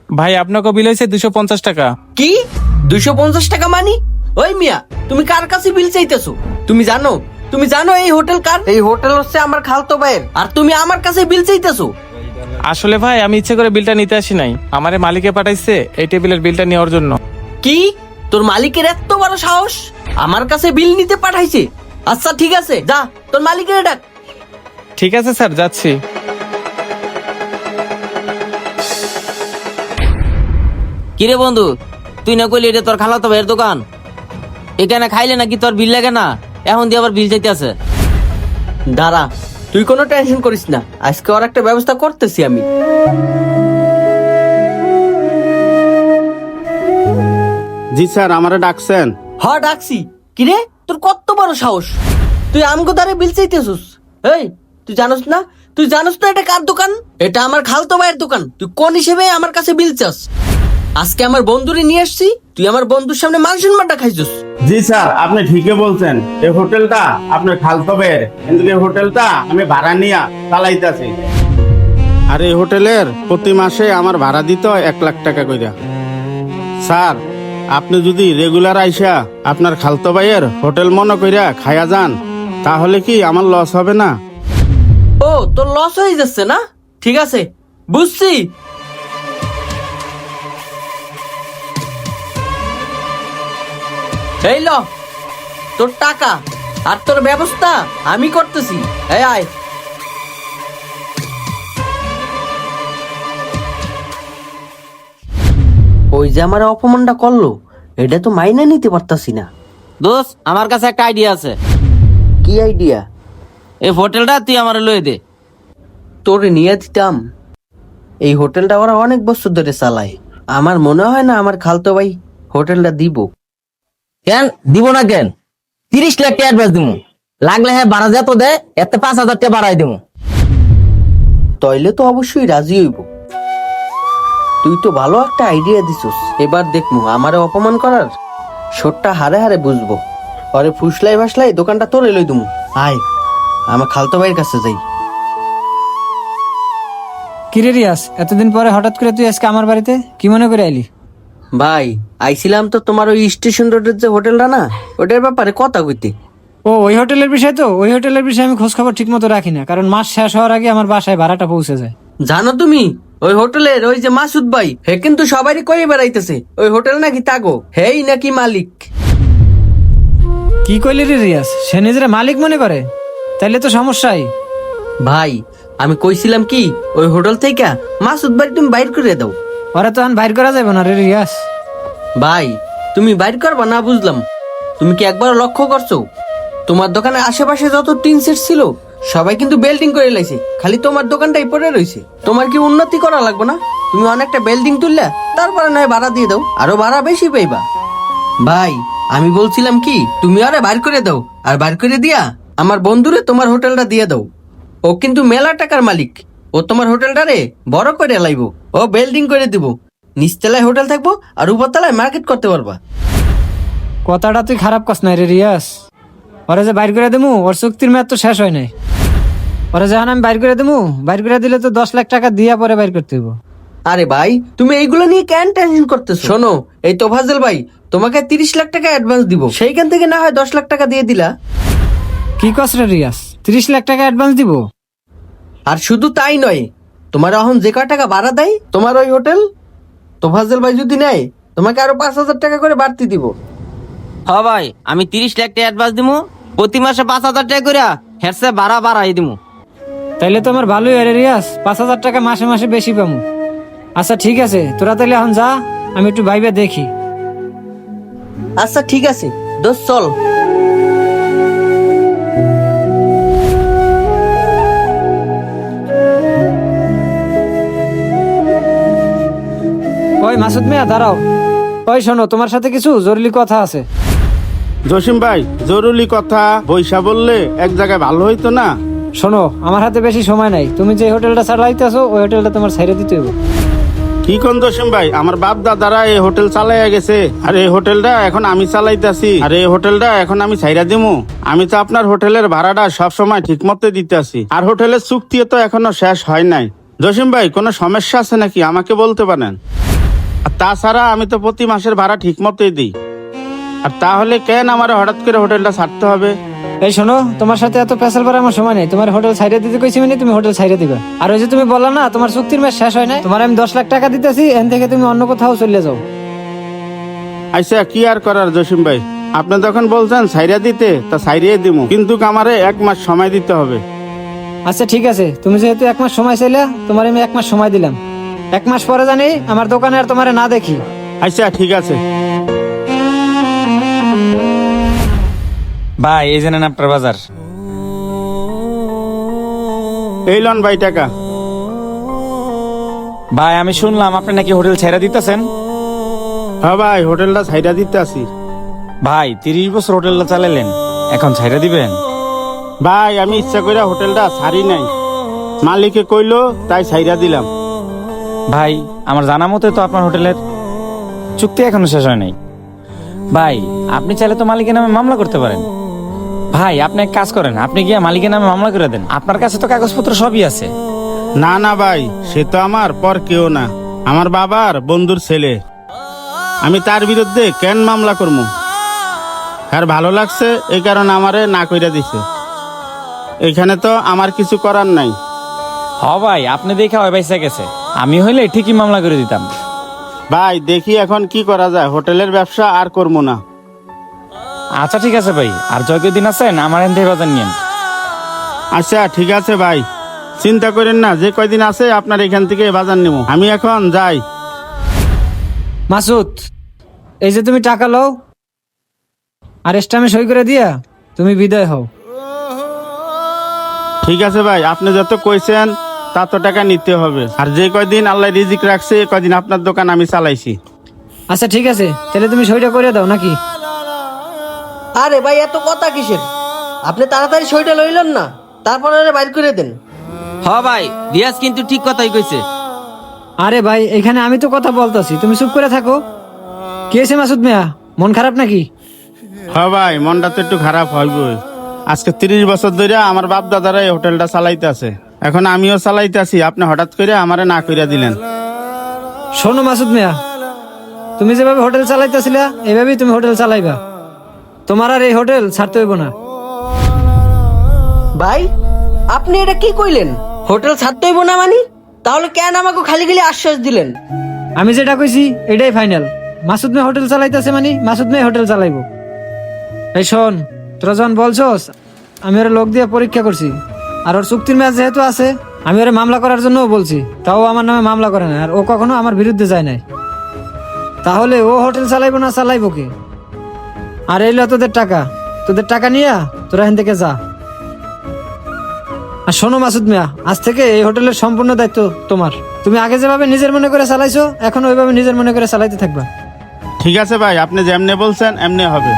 ভাই আপনাকে বিল হয়েছে 250 টাকা। কি 250 টাকা মানি? ওই মিয়া, তুমি কার কাছে বিল চাইতেছো? তুমি জানো এই হোটেল কার? এই হোটেল হচ্ছে আমার খালতো ভাইয়ের, আর তুমি আমার কাছে বিল চাইতেছো? আসলে ভাই আমি ইচ্ছে করে বিলটা নিতে আসি নাই, আমারে মালিকে পাঠাইছে এই টেবিলের বিলটা নেওয়ার জন্য। কি তোর মালিকের এত বড় সাহস আমার কাছে বিল নিতে পাঠাইছে? আচ্ছা ঠিক আছে, যা তোর মালিকের ডাক। ঠিক আছে স্যার, যাচ্ছি। কিরে বন্ধু, তুই না কইলি এটা তোর খালাতো ভাইয়ের দোকান? এখানে খাইলে নাকি তোর বিল লাগে না? এখন দিয়ে আবার বিল চাইতে আছে। দাঁড়া, তুই কোনো টেনশন করিস না, আজকে ওর একটা ব্যবস্থা করতেছি আমি। জি স্যার, আমারে ডাকছেন? ডাকছি। কিরে তোর কত বড় সাহস, তুই আমগো দ্বারে বিল চাইতেছিস? এই তুই জানোস না এটা কার দোকান? এটা আমার খালতো ভাইয়ের দোকান। তুই কোন হিসেবে আমার কাছে বিল চাস? আজকে আমার বন্ধুরে নিয়ে আসছি, তুই আমার বন্ধুর সামনে মান সম্মানটা খাইছিস। জি স্যার, আপনি ঠিকই বলছেন। এই হোটেলটা আপনার খালতো ভাইয়ের, কিন্তু এই হোটেলটা আমি ভাড়া নিয়ে চালাইতেছি। আর এই হোটেলের প্রতি মাসে আমার ভাড়া দিত 1 লাখ টাকা কইরা। স্যার, আপনি যদি রেগুলার আইসা আপনার খালতো ভাইয়ের হোটেল মনে কইরা খায়া যান, তাহলে কি আমার লস হবে না? ও, তোর লস হয়ে যাচ্ছে না? ঠিক আছে, বুঝছি। এই ল তোর টাকা, আর তোর ব্যবস্থা আমি করতেছি। এই আয়। ওই যে আমার অপমানটা করলো, এটা তো মাইনে নিতে পারতাছি না। দোস্ত, আমার কাছে একটা আইডিয়া আছে। কি আইডিয়া? এই হোটেলটা তুই আমার লয়ে দে। তোরে নিয়ে দিতাম। এই হোটেলটা ওরা অনেক বছর ধরে চালায়, আমার মনে হয় না আমার খালতো ভাই হোটেলটা দিব। কেন দিব না? কেন 30 লাখ টাকা অ্যাডভান্স দিব, লাগলে হ্যাঁ ভাড়া যত দেয় এতে 5,000 টাকা বাড়াই দিব। তইলে তো অবশ্যই রাজি হইব। তুই তো ভালো একটা আইডিয়া দিছস। এবার দেখমু আমারে অপমান করার শোটটা হারে হারে বুঝবো। পরে ফুসলাই ভাসলাই দোকানটা তোরে লই দুমু। আয়, আমার খালতো ভাইয়ের কাছে যাই। কিরে রিয়াস, এতদিন পরে হঠাৎ করে তুই আজকে আমার বাড়িতে কি মনে করে আইলি? ভাই, আইছিলাম তো তোমার ওই স্টেশন রোডের যে হোটেলটা না, ওটার ব্যাপারে কথা কইতে। ওই হোটেলের বিষয়? তো ওই হোটেলের বিষয়ে আমি খোঁজ খবর ঠিক মতো রাখি না, কারণ মাস শেষ হওয়ার আগে আমার বাসায় ভাড়াটা পৌঁছে যায়। জানো তুমি ওই হোটেলের ওই যে মাসুদ ভাই, হে কিন্তু সবারই কয়ে বেড়াইতেছে ওই হোটেল নাকি তাগো, হেই নাকি মালিক। কি কইলি রে রিয়াস, সে নিজের মালিক মনে করে? তাইলে তো সমস্যাই। ভাই, আমি কইছিলাম কি ওই হোটেল থেকে মাসুদ ভাই তুমি বাইর করে দাও। ওরা তো এখন বাইর করা যাবে না রে রিয়াস। ভাই, তুমি বাইর করবা না বুঝলাম, তুমি কি একবার লক্ষ্য করছো তোমার দোকানের আশেপাশে যত টিন সেট ছিল সবাই কিন্তু বিল্ডিং করে লাইছে, খালি তোমার দোকানটাই পড়ে রইছে। তোমার কি উন্নতি করা লাগবে না? তুমি অনেকটা বিল্ডিং তুললা, তারপরে নয় ভাড়া দিয়ে দাও, আরো ভাড়া বেশি পাইবা। ভাই, আমি বলছিলাম কি তুমি আরে বাইর করে দাও, আর বাইর করে দিয়া আমার বন্ধুরে তোমার হোটেলটা দিয়ে দাও। ও কিন্তু মেলা টাকার মালিক, ও তোমার হোটেলটারে বড় করে লাইব, ও বিল্ডিং করে দিব, নিচতলায় হোটেল থাকবো আর উপরতলায় মার্কেট করতে পারবা। কথাটা তুই খারাপ কাজ নাই রে রিয়াস। ওরা যে বাইর করে দেবো, ওর চুক্তির মেয়াদ তো শেষ হয় নাই। ওরা যখন আমি বাইর করে দেবো, বাইর করে দিলে তো 10 লাখ টাকা দিয়া পরে বাইর করতে হইব। আরে ভাই, তুমি এইগুলো নিয়ে কেন টেনশন করতেছো? শোনো, এই তোফাজ্জল ভাই তোমাকে 30 লাখ টাকা অ্যাডভান্স দিব, সেইখান থেকে না হয় 10 লাখ টাকা দিয়ে দিলা। কি কস রে রিয়াস, 30 লাখ টাকা অ্যাডভান্স দিব? আর শুধু তাই নয়, তোমার এখন যে কয় টাকা ভাড়া দেয় তোমার ওই হোটেল, তোফাজ্জল ভাই যদি নেয় তোমাকে আরো 5,000 টাকা করে বাড়তি দিব। হ্যাঁ ভাই, আমি 30 লাখ টাকা অ্যাডভান্স দিব, প্রতি মাসে 5,000 টাকা করে হেরসে ভাড়া বাড়াই দিব। তাইলে তো আমার ভালোই হয় রে রিয়াস, 5,000 টাকা মাসে মাসে বেশি পামু। আচ্ছা ঠিক আছে, তোরা তাইলে এখন যা, আমি একটু ভাইবে দেখি। আচ্ছা ঠিক আছে দোস্ত, চল। ওই মাসুদ মিয়া, দাঁড়াও। ওই শোনো, তোমার সাথে কিছু জরুরি কথা আছে। জসিম ভাই, জরুরি কথা বৈশা বললে এক জায়গায় ভালো হইতো না? শোনো, আমার হাতে বেশি সময় নাই, তুমি যে হোটেলটা চালাইতেছো ওই হোটেলটা তোমার ছাইরে দিতে হবে। কি কোন জসিম ভাই, আমার বাপ দাদারা এই হোটেল চালাইয়া গেছে, আর এই হোটেলটা এখন আমি চালাইতাছি, আর এই হোটেলটা এখন আমি ছাইরা দিমু? আমি তো আপনার হোটেলের ভাড়াটা সব সময় ঠিক মতো দিতেছি, আর হোটেলের চুক্তিও তো এখনো শেষ হয় নাই। জসিম ভাই, কোনো সমস্যা আছে নাকি আমাকে বলতে পারেন? আর তাছাড়া আমি তো প্রতি মাসের ভাড়া ঠিক মতোই দিই। আর তাহলে কেন আমার হঠাৎ করে হোটেলটা ছাড়তে হবে? এই শোনো, তোমার সাথে এত পেশাল করার আমার সময় নেই। তোমার হোটেল ছাইড়ে দিতে কইছি মানে তুমি হোটেল ছাইড়ে দিবা। আর ওই যে তুমি বললা না তোমার চুক্তির মেয়াদ শেষ হয় না, তোমার আমি 10 লাখ টাকা দিতেছি, এন থেকে তুমি অন্য কোথাও চলে যাও। আচ্ছা কি আর করার জসিম ভাই, আপনি যখন বলছেন সাইরা দিতে তা সাইরিয়ে দিমু, কিন্তু আমারে 1 মাস সময় দিতে হবে। আচ্ছা ঠিক আছে, তুমি যেহেতু 1 মাস সময় চাইলা, তোমার আমি 1 মাস সময় দিলাম। 1 মাস পরে জানি আমার দোকানে আর তোমারে না দেখি। আচ্ছা ঠিক আছে। ভাই এই জানেন আপনার বাজার। এই লন ভাই টাকা। ভাই আমি শুনলাম আপনি নাকি হোটেল ছেড়ে দিতেছেন। হ্যাঁ ভাই, হোটেলটা সাইরা দিতে আসি। ভাই 30 বছর হোটেলটা চালালেন, এখন ছেড়ে দিবেন? ভাই আমি ইচ্ছা করে হোটেলটা ছাড়ি নাই, মালিকে কইলো তাই সাইরা দিলাম। ভাই আমার জানা মতে তো আপনার হোটেলের চুক্তি এখনো শেষ হয় নাই। ভাই আপনি চাইলে তো মালিকের নামে মামলা করতে পারেন। ভাই আপনি এক কাজ করেন, আপনি গিয়ে মালিকের নামে মামলা করে দেন, আপনার কাছে তো কাগজপত্র সবই আছে। না না ভাই, সে তো আমার পর কেউ না, আমার বাবার বন্ধুর ছেলে। আমি তার বিরুদ্ধে কেন মামলা করবো? আর ভালো লাগছে এই কারণে আমারে না কইরা দিছে। এখানে তো আমার কিছু করার নাই। হ ভাই আপনি দেখা হয় বাইসা গেছে, আমি হইলে ঠিকই মামলা করে দিতাম। ভাই দেখি এখন কি করা যায়, হোটেলের ব্যবসা আর করবো না। আচ্ছা ঠিক আছে ভাই, আর যয় দিন আছেন আমার এন থেকে বাজার নিয়েন। আচ্ছা ঠিক আছে ভাই, চিন্তা করেন না, যে কয়দিন আছে আপনার এখান থেকে বাজার নেব। আমি এখন যাই। মাসুদ, এই যে তুমি টাকা লও আর স্টামে সই করে দিয়া তুমি বিদায় হও। ঠিক আছে ভাই, আপনি যত কইছেন তত টাকা নিতে হবে। আর যে কয়দিন আল্লাহ রিজিক রাখছে কয়দিন আপনার দোকান আমি চালাইছি। আচ্ছা ঠিক আছে, তাহলে তুমি সইটা করে দাও নাকি? আরে ভাই এত কথা কিসের? আপনি তাড়াতাড়ি সইটা লইলেন না, তারপরে বাইর করে দেন। হ ভাই, রিয়াজ কিন্তু ঠিক কথাই কইছে। আরে ভাই এখানে আমি তো কথা বলতাছি, তুমি চুপ করে থাকো। কি হয়েছে মাসুদ মিয়া, মন খারাপ নাকি? হ্যাঁ ভাই, মনটা তো একটু খারাপ হইবই। আজকে 30 বছর ধরে আমার বাপ দাদারা এই হোটেলটা চালাইতে আছে, এখন আমিও চালাইতেছি, আপনি হঠাৎ করে আমারে না কইরা দিলেন। শোনো মাসুদ মিয়া, তুমি যেভাবে হোটেল চালাইতেছিলা এভাবেই তুমি হোটেল চালাইবা। তোমার আর এই হোটেল ছাড়তে হইব না। ভাই আপনি এটা কি কইলেন? হোটেল ছাড়তে হইব না মানে? তাহলে কেন আমাকে খালি খালি আশ্বাস দিলেন? আমি যেটা কইছি এটাই ফাইনাল। মাসুদ মিয়া হোটেল চালাইতেছে মানে মাসুদ মিয়া হোটেল চালাইবো। এই শোন, তোরা যখন বলছস, আমি ওর লোক দিয়ে পরীক্ষা করছি, আর ওর চুক্তির মেয়াদ যেহেতু আছে আমি ওরে মামলা করার জন্যও বলছি, তাও আমার নামে মামলা করে না, আর ও কখনো আমার বিরুদ্ধে যায় নাই। তাহলে ও হোটেল চালাইবো না চালাইবো কে? আর এইলো তোদের টাকা, তোদের টাকা নিয়া তোরা এখান থেকে যা। আর শোনো মাসুদ মিয়া, আজ থেকে এই হোটেলের সম্পূর্ণ দায়িত্ব তোমার। তুমি আগে যেভাবে নিজের মনে করে চালাইছো, এখন ওইভাবে নিজের মনে করে চালাইতে থাকবা। ঠিক আছে ভাই, আপনি যেমনে বলছেন এমনি হবে।